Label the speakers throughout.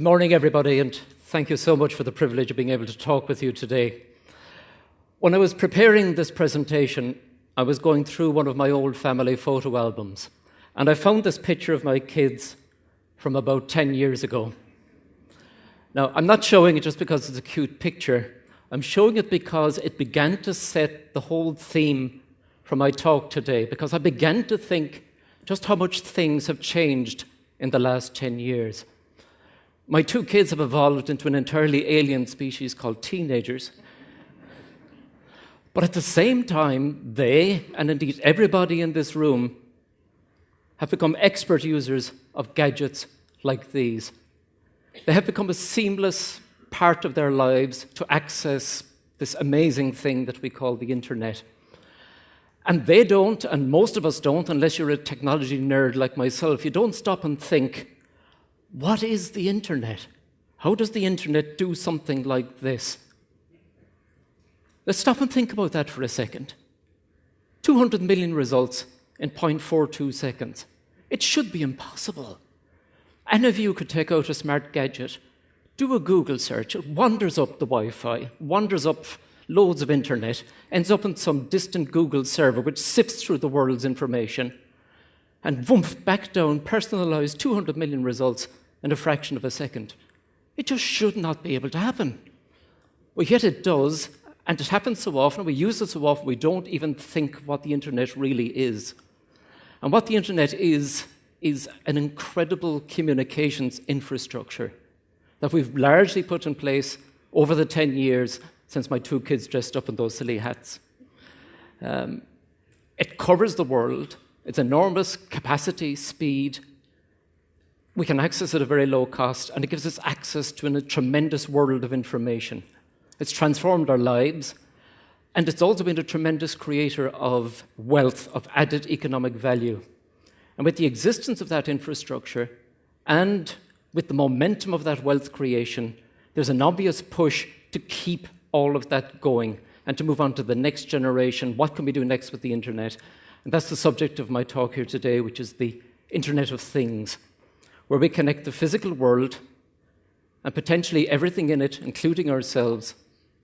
Speaker 1: morning, everybody, and thank you so much for the privilege of being able to talk with you today. When I was preparing this presentation, I was going through one of my old family photo albums, and I found this picture of my kids from about 10 years ago. Now, I'm not showing it just because it's a cute picture. I'm showing it because it began to set the whole theme for my talk today, because I began to think just how much things have changed in the last 10 years. My two kids have evolved into an entirely alien species called teenagers. But at the same time, they, and indeed everybody in this room, have become expert users of gadgets like these. They have become a seamless part of their lives to access this amazing thing that we call the internet. And they don't, and most of us don't, unless you're a technology nerd like myself, you don't stop and think, what is the internet? How does the internet do something like this? Let's stop and think about that for a second. 200 million results in 0.42 seconds. It should be impossible. Any of you could take out a smart gadget, do a Google search, it wanders up the Wi-Fi, wanders up loads of internet, ends up in some distant Google server which sifts through the world's information, and whoomph, back down, personalized 200 million results in a fraction of a second. It just should not be able to happen. Well, yet it does, and it happens so often, we use it so often, we don't even think what the internet really is. And what the internet is an incredible communications infrastructure that we've largely put in place over the 10 years since my two kids dressed up in those silly hats. It covers the world. It's enormous capacity, speed. We can access it at a very low cost, and it gives us access to a tremendous world of information. It's transformed our lives, and it's also been a tremendous creator of wealth, of added economic value. And with the existence of that infrastructure, and with the momentum of that wealth creation, there's an obvious push to keep all of that going and to move on to the next generation. What can we do next with the internet? And that's the subject of my talk here today, which is the Internet of Things, where we connect the physical world and potentially everything in it, including ourselves,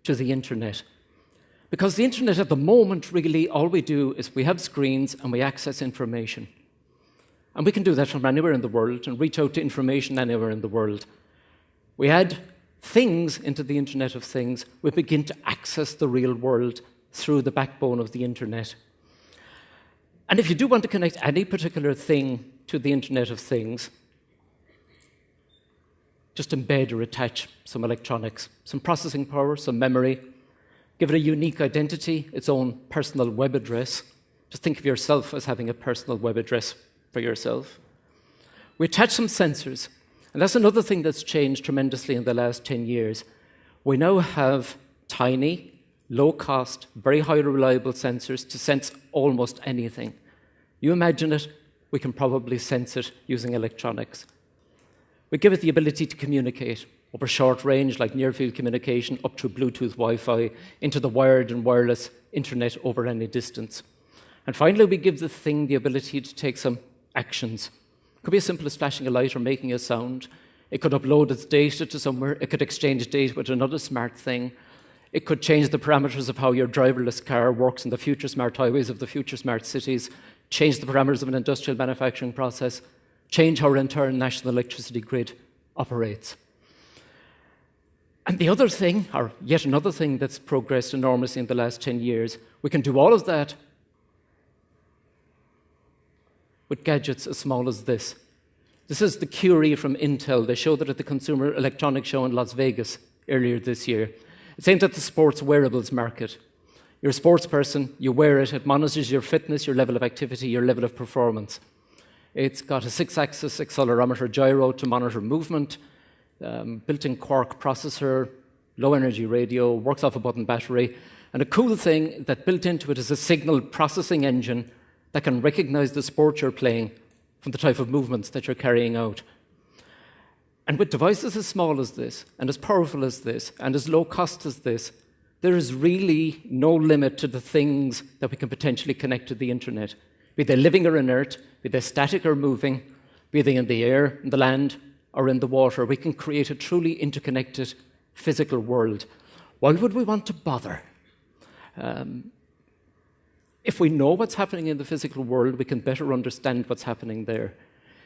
Speaker 1: to the internet. Because the internet at the moment, really, all we do is we have screens and we access information. And we can do that from anywhere in the world and reach out to information anywhere in the world. We add things into the Internet of Things, we begin to access the real world through the backbone of the internet. And if you do want to connect any particular thing to the Internet of Things, just embed or attach some electronics, some processing power, some memory, give it a unique identity, its own personal web address. Just think of yourself as having a personal web address for yourself. We attach some sensors, and that's another thing that's changed tremendously in the last 10 years. We now have tiny, low-cost, very highly reliable sensors to sense almost anything. You imagine it, we can probably sense it using electronics. We give it the ability to communicate over short range, like near-field communication, up to Bluetooth Wi-Fi, into the wired and wireless internet over any distance. And finally, we give the thing the ability to take some actions. It could be as simple as flashing a light or making a sound. It could upload its data to somewhere. It could exchange data with another smart thing. It could change the parameters of how your driverless car works in the future smart highways of the future smart cities, change the parameters of an industrial manufacturing process, change how our entire national electricity grid operates. And the other thing, or yet another thing that's progressed enormously in the last 10 years, we can do all of that with gadgets as small as this. This is the Curie from Intel. They showed it at the Consumer Electronics Show in Las Vegas earlier this year. It's aimed at the sports wearables market. You're a sports person, you wear it, it monitors your fitness, your level of activity, your level of performance. It's got a 6-axis accelerometer gyro to monitor movement, built-in quark processor, low-energy radio, works off a button battery, and a cool thing that built into it is a signal processing engine that can recognize the sport you're playing from the type of movements that you're carrying out. And with devices as small as this, and as powerful as this, and as low cost as this, there is really no limit to the things that we can potentially connect to the internet. Be they living or inert, be they static or moving, be they in the air, in the land, or in the water, we can create a truly interconnected physical world. Why would we want to bother? If we know what's happening in the physical world, we can better understand what's happening there.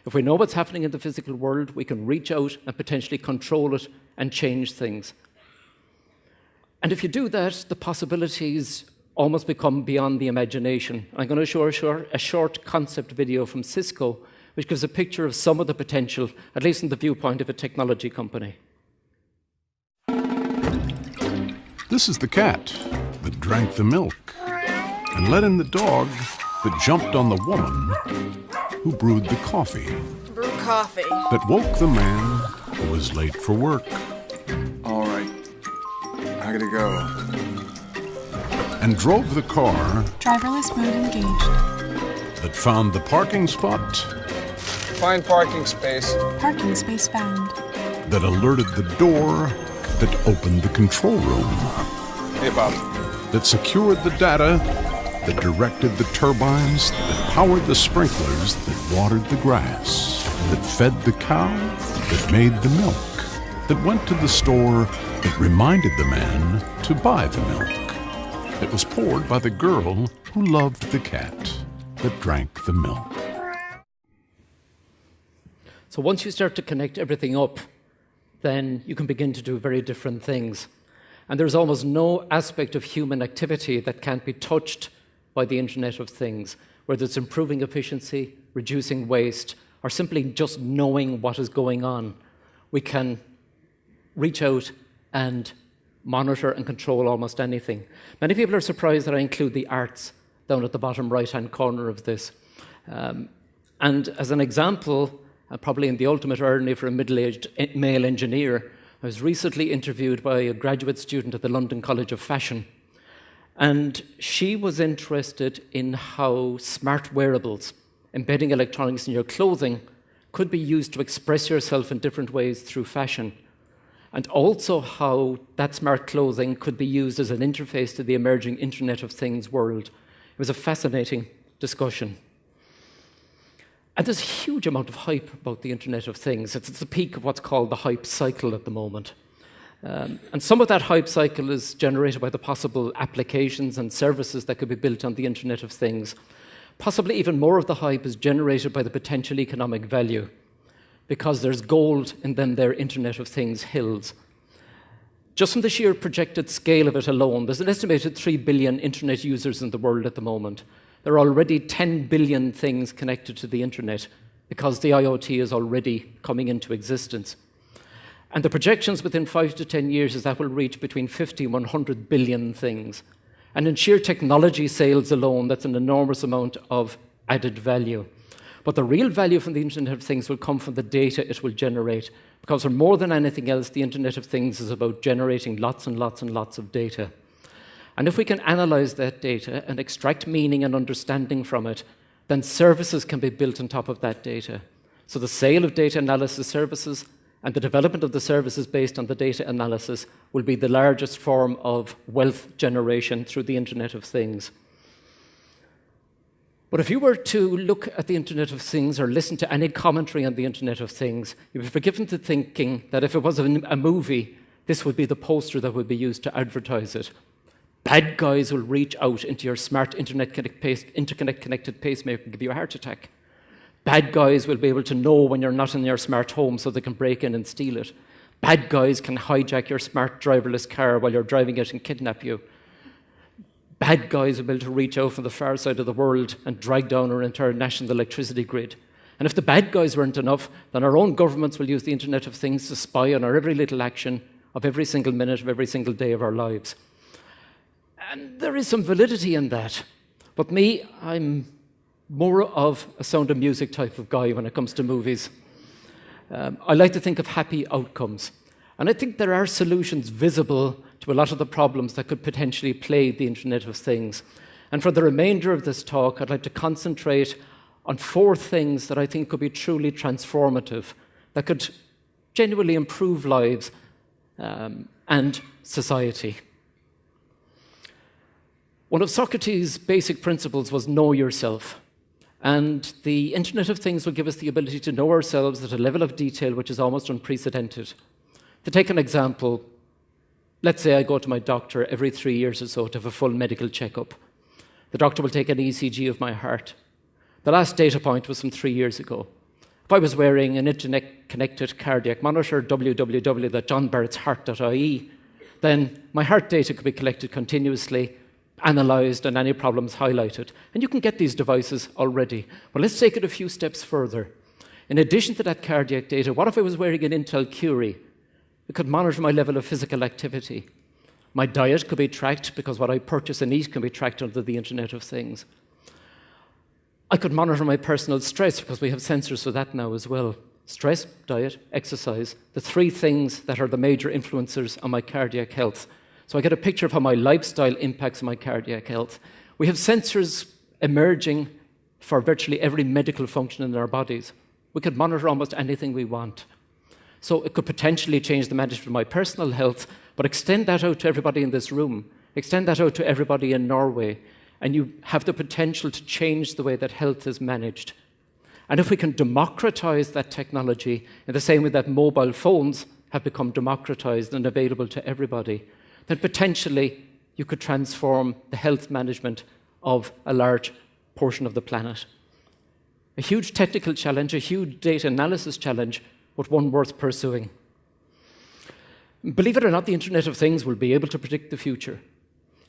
Speaker 1: If we know what's happening in the physical world, we can reach out and potentially control it and change things. And if you do that, the possibilities almost become beyond the imagination. I'm going to show a short concept video from Cisco, which gives a picture of some of the potential, at least from the viewpoint of a technology company.
Speaker 2: This is the cat that drank the milk and let in the dog that jumped on the woman who brewed the coffee.
Speaker 3: Brew coffee.
Speaker 2: That woke the man who was late for work.
Speaker 4: All right, I gotta go.
Speaker 2: And drove the car
Speaker 5: Driverless mode engaged.
Speaker 2: that found the parking spot
Speaker 4: Find parking space.
Speaker 5: Parking space found.
Speaker 2: that alerted the door that opened the control room,
Speaker 4: Hey, Bob.
Speaker 2: that secured the data, that directed the turbines, that powered the sprinklers, that watered the grass, that fed the cow, that made the milk, that went to the store, that reminded the man to buy the milk, that was poured by the girl who loved the cat, that drank the milk.
Speaker 1: So once you start to connect everything up, then you can begin to do very different things. And there's almost no aspect of human activity that can't be touched by the Internet of Things, whether it's improving efficiency, reducing waste, or simply just knowing what is going on. We can reach out and monitor and control almost anything. Many people are surprised that I include the arts down at the bottom right-hand corner of this. And as an example, probably in the ultimate irony for a middle-aged male engineer, I was recently interviewed by a graduate student at the London College of Fashion. And she was interested in how smart wearables, embedding electronics in your clothing, could be used to express yourself in different ways through fashion. And also how that smart clothing could be used as an interface to the emerging Internet of Things world. It was a fascinating discussion. And there's a huge amount of hype about the Internet of Things. It's at the peak of what's called the hype cycle at the moment. And some of that hype cycle is generated by the possible applications and services that could be built on the Internet of Things. Possibly even more of the hype is generated by the potential economic value, because there's gold in them there Internet of Things hills. Just from the sheer projected scale of it alone, there's an estimated 3 billion Internet users in the world at the moment. There are already 10 billion things connected to the Internet because the IoT is already coming into existence. And the projections within 5 to 10 years is that will reach between 50 and 100 billion things. And in sheer technology sales alone, that's an enormous amount of added value. But the real value from the Internet of Things will come from the data it will generate, because for more than anything else, the Internet of Things is about generating lots and lots and lots of data. And if we can analyze that data and extract meaning and understanding from it, then services can be built on top of that data. So the sale of data analysis services and the development of the services based on the data analysis will be the largest form of wealth generation through the Internet of Things. But if you were to look at the Internet of Things or listen to any commentary on the Internet of Things, you'd be forgiven to thinking that if it was a movie, this would be the poster that would be used to advertise it. Bad guys will reach out into your smart interconnect-connected pacemaker and give you a heart attack. Bad guys will be able to know when you're not in your smart home so they can break in and steal it. Bad guys can hijack your smart driverless car while you're driving it and kidnap you. Bad guys will be able to reach out from the far side of the world and drag down our entire national electricity grid. And if the bad guys weren't enough, then our own governments will use the Internet of Things to spy on our every little action of every single minute of every single day of our lives. And there is some validity in that. But me, I'm more of a Sound of Music type of guy when it comes to movies. I like to think of happy outcomes. And I think there are solutions visible to a lot of the problems that could potentially plague the Internet of Things. And for the remainder of this talk, I'd like to concentrate on 4 things that I think could be truly transformative, that could genuinely improve lives and society. One of Socrates' basic principles was know yourself. And the Internet of Things will give us the ability to know ourselves at a level of detail which is almost unprecedented. To take an example, let's say I go to my doctor every 3 years or so to have a full medical checkup. The doctor will take an ECG of my heart. The last data point was from 3 years ago. If I was wearing an internet-connected cardiac monitor, www.johnbarrettsheart.ie, then my heart data could be collected continuously, analysed, and any problems highlighted. And you can get these devices already. But let's take it a few steps further. In addition to that cardiac data, what if I was wearing an Intel Curie? It could monitor my level of physical activity. My diet could be tracked because what I purchase and eat can be tracked under the Internet of Things. I could monitor my personal stress because we have sensors for that now as well. Stress, diet, exercise, the three things that are the major influencers on my cardiac health. So I get a picture of how my lifestyle impacts my cardiac health. We have sensors emerging for virtually every medical function in our bodies. We could monitor almost anything we want. So it could potentially change the management of my personal health, but extend that out to everybody in this room, extend that out to everybody in Norway, and you have the potential to change the way that health is managed. And if we can democratize that technology in the same way that mobile phones have become democratized and available to everybody, then potentially you could transform the health management of a large portion of the planet. A huge technical challenge, a huge data analysis challenge, but one worth pursuing. Believe it or not, the Internet of Things will be able to predict the future.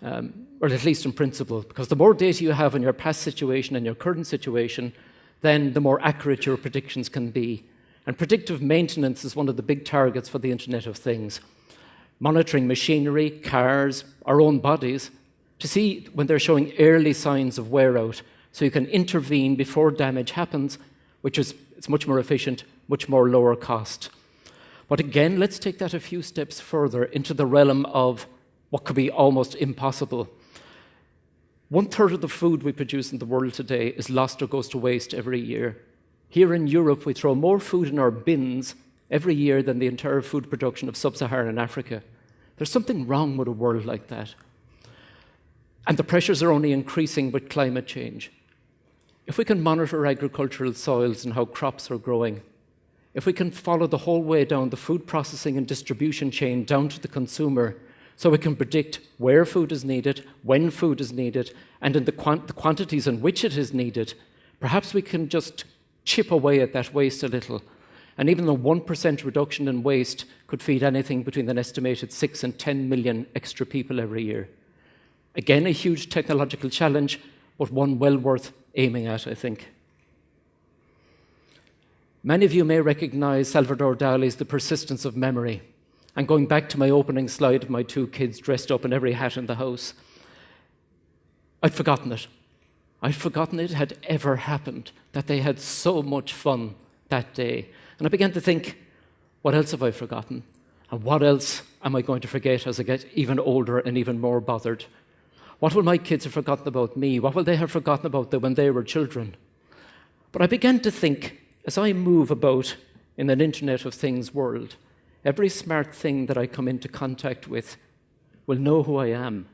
Speaker 1: Or at least in principle, because the more data you have on your past situation and your current situation, then the more accurate your predictions can be. And predictive maintenance is one of the big targets for the Internet of Things. Monitoring machinery, cars, our own bodies, to see when they're showing early signs of wear out, so you can intervene before damage happens, which is it's much more efficient, much more lower cost. But again, let's take that a few steps further into the realm of what could be almost impossible. 1/3 of the food we produce in the world today is lost or goes to waste every year. Here in Europe, we throw more food in our bins every year than the entire food production of sub-Saharan Africa. There's something wrong with a world like that. And the pressures are only increasing with climate change. If we can monitor agricultural soils and how crops are growing, if we can follow the whole way down the food processing and distribution chain down to the consumer, so we can predict where food is needed, when food is needed, and in the quantities in which it is needed, perhaps we can just chip away at that waste a little. And even a 1% reduction in waste could feed anything between an estimated 6 and 10 million extra people every year. Again, a huge technological challenge, but one well worth aiming at, I think. Many of you may recognize Salvador Dali's The Persistence of Memory. And going back to my opening slide of my two kids dressed up in every hat in the house, I'd forgotten it. I'd forgotten it had ever happened, that they had so much fun that day. And I began to think, what else have I forgotten? And what else am I going to forget as I get even older and even more bothered? What will my kids have forgotten about me? What will they have forgotten about when they were children? But I began to think, as I move about in an Internet of Things world, every smart thing that I come into contact with will know who I am,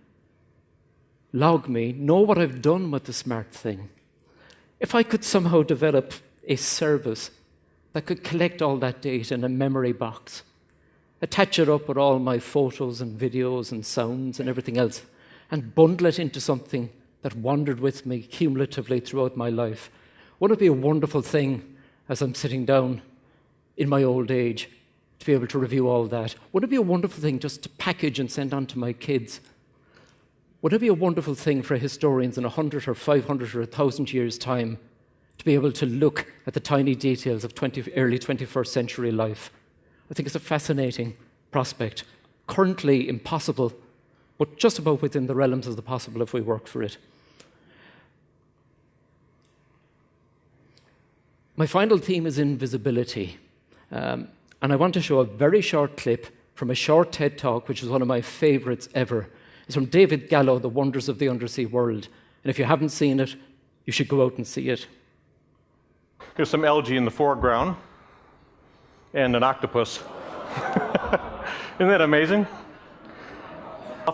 Speaker 1: log me, know what I've done with the smart thing. If I could somehow develop a service that could collect all that data in a memory box, attach it up with all my photos and videos and sounds and everything else, and bundle it into something that wandered with me cumulatively throughout my life, wouldn't it be a wonderful thing as I'm sitting down in my old age to be able to review all that? Wouldn't it be a wonderful thing just to package and send on to my kids? Would it be a wonderful thing for historians in 100 or 500 or 1,000 years' time to be able to look at the tiny details of early 21st century life? I think it's a fascinating prospect, currently impossible, but just about within the realms of the possible if we work for it. My final theme is invisibility. And I want to show a very short clip from a short TED Talk, which is one of my favorites ever. It's from David Gallo, The Wonders of the Undersea World. And if you haven't seen it, you should go out and see it.
Speaker 3: There's some algae in the foreground and an octopus. Isn't that amazing?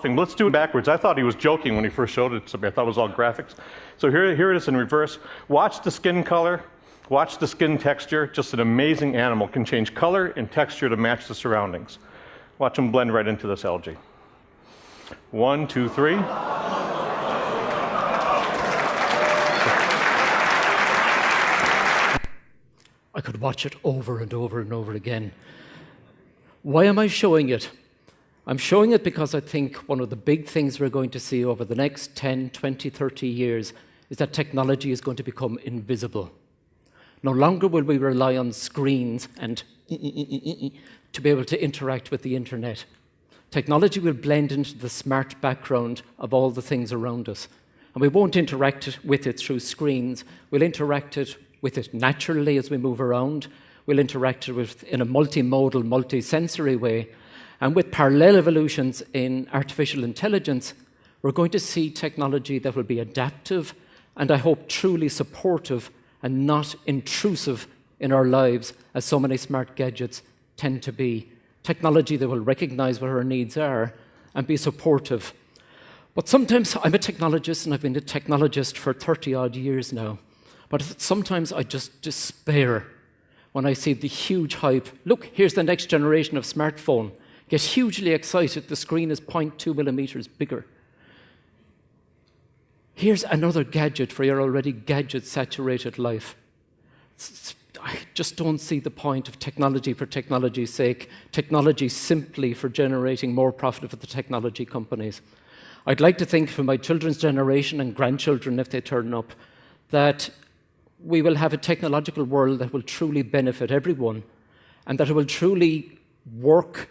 Speaker 3: Let's do it backwards. I thought he was joking when he first showed it to me. I thought it was all graphics. So here it is in reverse. Watch the skin color. Watch the skin texture. Just an amazing animal. Can change color and texture to match the surroundings. Watch them blend right into this algae. 1, 2, 3.
Speaker 1: I could watch it over and over and over again. Why am I showing it? I'm showing it because I think one of the big things we're going to see over the next 10, 20, 30 years is that technology is going to become invisible. No longer will we rely on screens and to be able to interact with the internet. Technology will blend into the smart background of all the things around us. And we won't interact with it through screens. We'll interact with it naturally as we move around. We'll interact with it in a multimodal, multi-sensory way. And with parallel evolutions in artificial intelligence, we're going to see technology that will be adaptive and I hope truly supportive and not intrusive in our lives, as so many smart gadgets tend to be. Technology that will recognize what our needs are and be supportive. But sometimes I'm a technologist, and I've been a technologist for 30-odd years now. But sometimes I just despair when I see the huge hype. Look, here's the next generation of smartphone. Get hugely excited. The screen is 0.2 millimeters bigger. Here's another gadget for your already gadget-saturated life. I just don't see the point of technology for technology's sake, technology simply for generating more profit for the technology companies. I'd like to think for my children's generation and grandchildren, if they turn up, that we will have a technological world that will truly benefit everyone and that it will truly work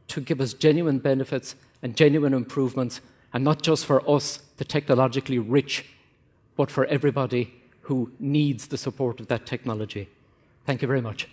Speaker 1: to give us genuine benefits and genuine improvements, and not just for us, the technologically rich, but for everybody who needs the support of that technology. Thank you very much.